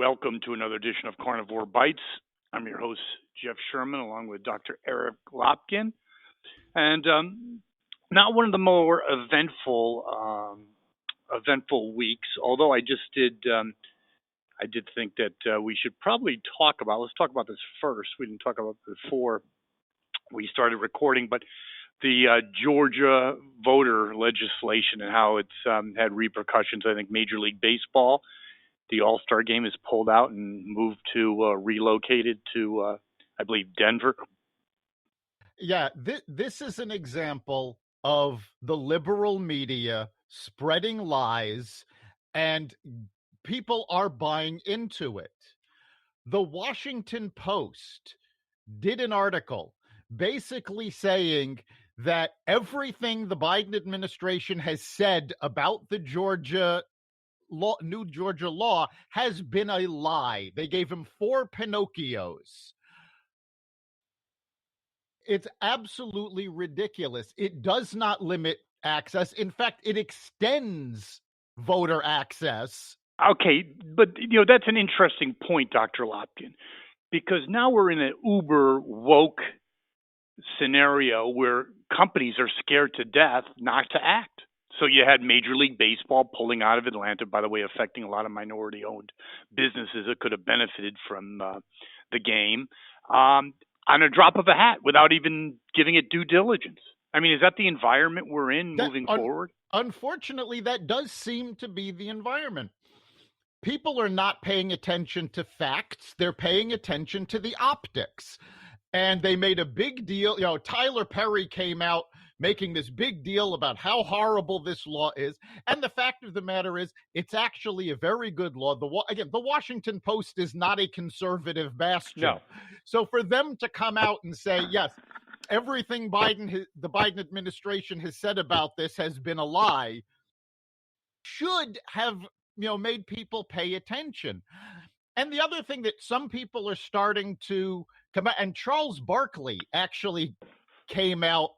Welcome to another edition of Carnivore Bites. I'm your host, Jeff Sherman, along with Dr. Eric Lopkin. And not one of the more eventful weeks, although I did think that we should probably let's talk about this first. We didn't talk about it before we started recording, but the Georgia voter legislation and how it's had repercussions. I think Major League Baseball, the All-Star game, is pulled out and moved to relocated to, I believe, Denver. Yeah, this is an example of the liberal media spreading lies, and people are buying into it. The Washington Post did an article basically saying that everything the Biden administration has said about the new Georgia law has been a lie. They gave him 4 Pinocchios. It's absolutely ridiculous. It does not limit access. In fact, it extends voter access. Okay, but that's an interesting point, Dr. Lopkin, because now we're in an uber woke scenario where companies are scared to death not to act. So you had Major League Baseball pulling out of Atlanta, by the way, affecting a lot of minority-owned businesses that could have benefited from the game on a drop of a hat without even giving it due diligence. I mean, is that the environment we're in moving forward? Unfortunately, that does seem to be the environment. People are not paying attention to facts. They're paying attention to the optics. And they made a big deal. Tyler Perry came out making this big deal about how horrible this law is. And the fact of the matter is, it's actually a very good law. The Washington Post is not a conservative bastion. No. So for them to come out and say, yes, everything the Biden administration has said about this has been a lie, should have made people pay attention. And the other thing that some people are starting to come out, and Charles Barkley actually came out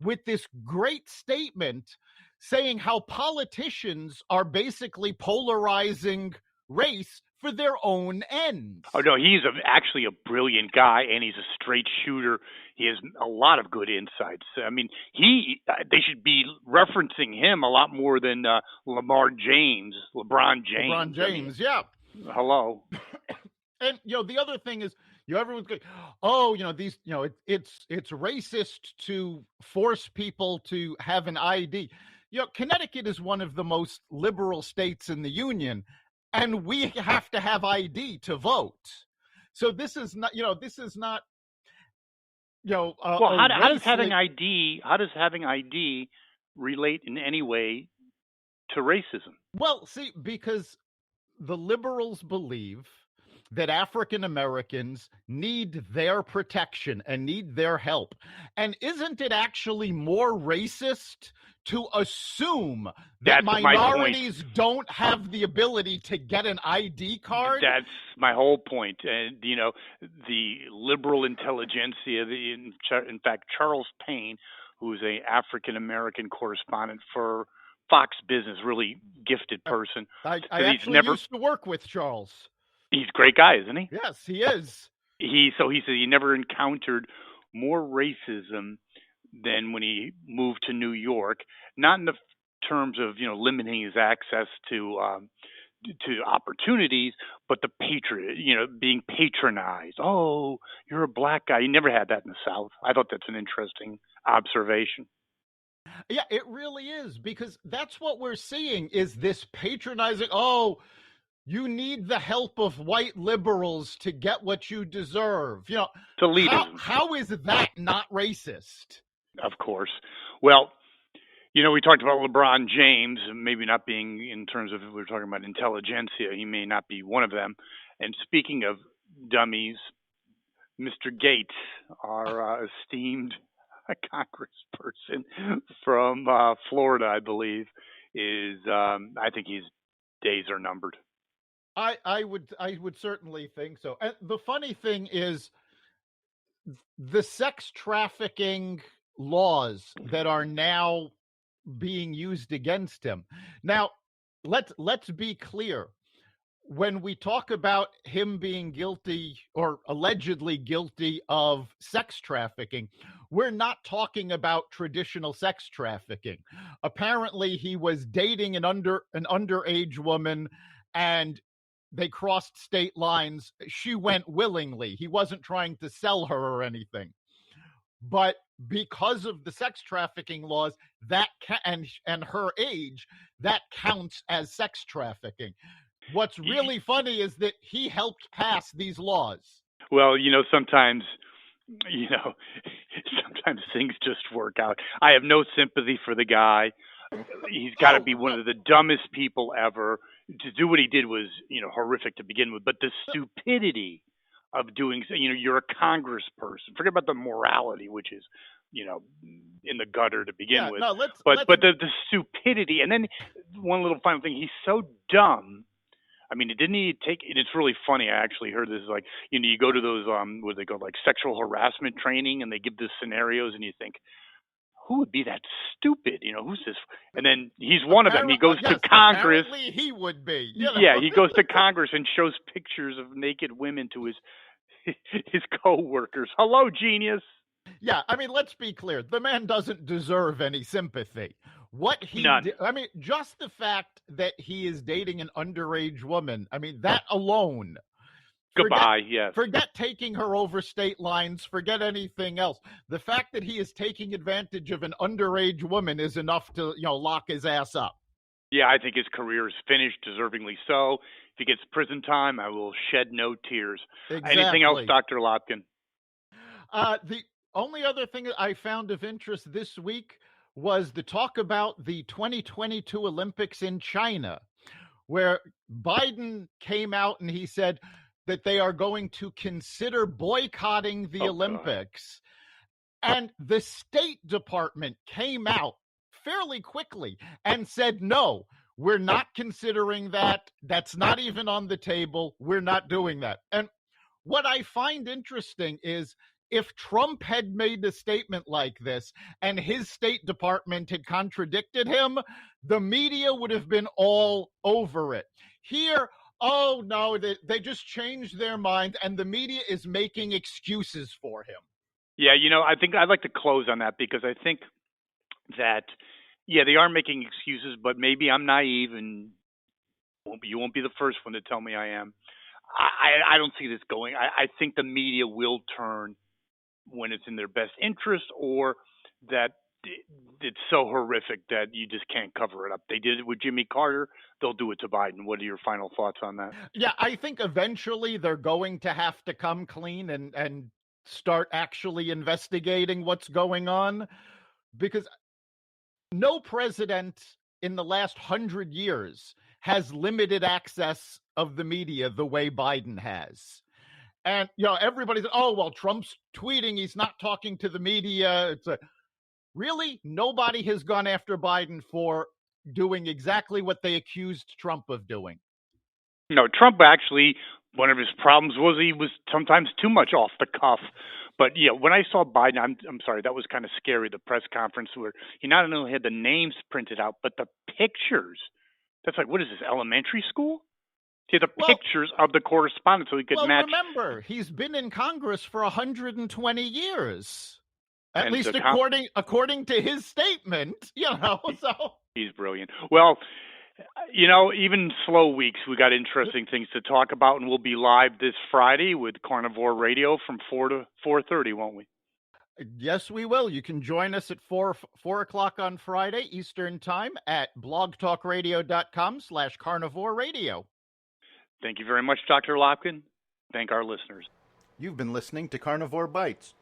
with this great statement saying how politicians are basically polarizing race for their own ends. Oh, no, he's actually a brilliant guy, and he's a straight shooter. He has a lot of good insights. I mean, they should be referencing him a lot more than LeBron James. Yeah. Hello. And the other thing is, everyone's going, oh, it's racist to force people to have an ID. Connecticut is one of the most liberal states in the union, and we have to have ID to vote. So this is not. Well, how does having ID relate in any way to racism? Well, see, because the liberals believe that African Americans need their protection and need their help. And isn't it actually more racist to assume that minorities don't have the ability to get an ID card? That's my whole point. And, the liberal intelligentsia, in fact, Charles Payne, who's an African American correspondent for Fox Business, really gifted person. I actually used to work with Charles. He's a great guy, isn't he? Yes, he is. He said he never encountered more racism than when he moved to New York. Not in the terms of limiting his access to opportunities, but the being patronized. Oh, you're a black guy. You never had that in the South. I thought that's an interesting observation. Yeah, it really is, because that's what we're seeing is this patronizing. Oh, you need the help of white liberals to get what you deserve. How is that not racist? Of course. Well, we talked about LeBron James, maybe not being, in terms of, we're talking about intelligentsia, he may not be one of them. And speaking of dummies, Mr. Goetz, our esteemed congressperson from Florida, I believe, I think his days are numbered. I would certainly think so. And the funny thing is, the sex trafficking laws that are now being used against him. Now, let's be clear. when we talk about him being guilty or allegedly guilty of sex trafficking, we're not talking about traditional sex trafficking. Apparently, he was dating an underage woman, and they crossed state lines. She went willingly. He wasn't trying to sell her or anything. But because of the sex trafficking laws, that and her age, that counts as sex trafficking. What's really funny is that he helped pass these laws. Well, sometimes things just work out. I have no sympathy for the guy. He's got to be one of the dumbest people ever. To do what he did was, horrific to begin with. But the stupidity of doing, you're a congressperson. Forget about the morality, which is, in the gutter to begin with. But the stupidity, and then one little final thing, he's so dumb. I mean, didn't he take? And it's really funny. I actually heard this. Like, you go to those what they call like sexual harassment training, and they give the scenarios, and you think, who would be that stupid? Who's this? And then he's one of them. He goes to Congress. Apparently he would be. Yeah, he goes to Congress and shows pictures of naked women to his co-workers. Hello, genius. Yeah, I mean, let's be clear. The man doesn't deserve any sympathy. What he did, I mean, just the fact that he is dating an underage woman, I mean, that alone. Goodbye, yes. Forget taking her over state lines, forget anything else. The fact that he is taking advantage of an underage woman is enough to, lock his ass up. Yeah, I think his career is finished, deservingly so. If he gets prison time, I will shed no tears. Exactly. Anything else, Dr. Lopkin? The only other thing I found of interest this week was the talk about the 2022 Olympics in China, where Biden came out and he said that they are going to consider boycotting the Olympics. God. And the State Department came out fairly quickly and said, no, we're not considering that. That's not even on the table. We're not doing that. And what I find interesting is if Trump had made a statement like this and his State Department had contradicted him, the media would have been all over it. Here, oh, no, they just changed their mind, and the media is making excuses for him. Yeah, I think I'd like to close on that because I think that, they are making excuses, but maybe I'm naive, and you won't be the first one to tell me I am. I don't see this going. I think the media will turn when it's in their best interest, or that it's so horrific that you just can't cover it up. They did it with Jimmy Carter. They'll do it to Biden. What are your final thoughts on that? Yeah, I think eventually they're going to have to come clean and start actually investigating what's going on, because no president in the last 100 years has limited access of the media the way Biden has. And, everybody's, Trump's tweeting. He's not talking to the media. Really? Nobody has gone after Biden for doing exactly what they accused Trump of doing. No, Trump actually, one of his problems was he was sometimes too much off the cuff. But, when I saw Biden, I'm sorry, that was kind of scary, the press conference where he not only had the names printed out, but the pictures. That's like, what is this, elementary school? He had the pictures of the correspondence so he could match. Remember, he's been in Congress for 120 years. At and least according to his statement, so. He's brilliant. Well, even slow weeks, we got interesting things to talk about, and we'll be live this Friday with Carnivore Radio from 4 to 4:30, won't we? Yes, we will. You can join us at 4 o'clock on Friday Eastern Time at blogtalkradio.com/Carnivore Radio. Thank you very much, Dr. Lopkin. Thank our listeners. You've been listening to Carnivore Bites,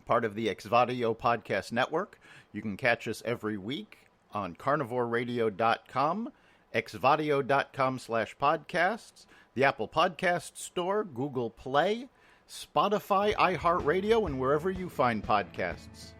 part of the Exvadio Podcast Network. You can catch us every week on carnivoreradio.com, exvadio.com/podcasts, the Apple Podcast Store, Google Play, Spotify, iHeartRadio, and wherever you find podcasts.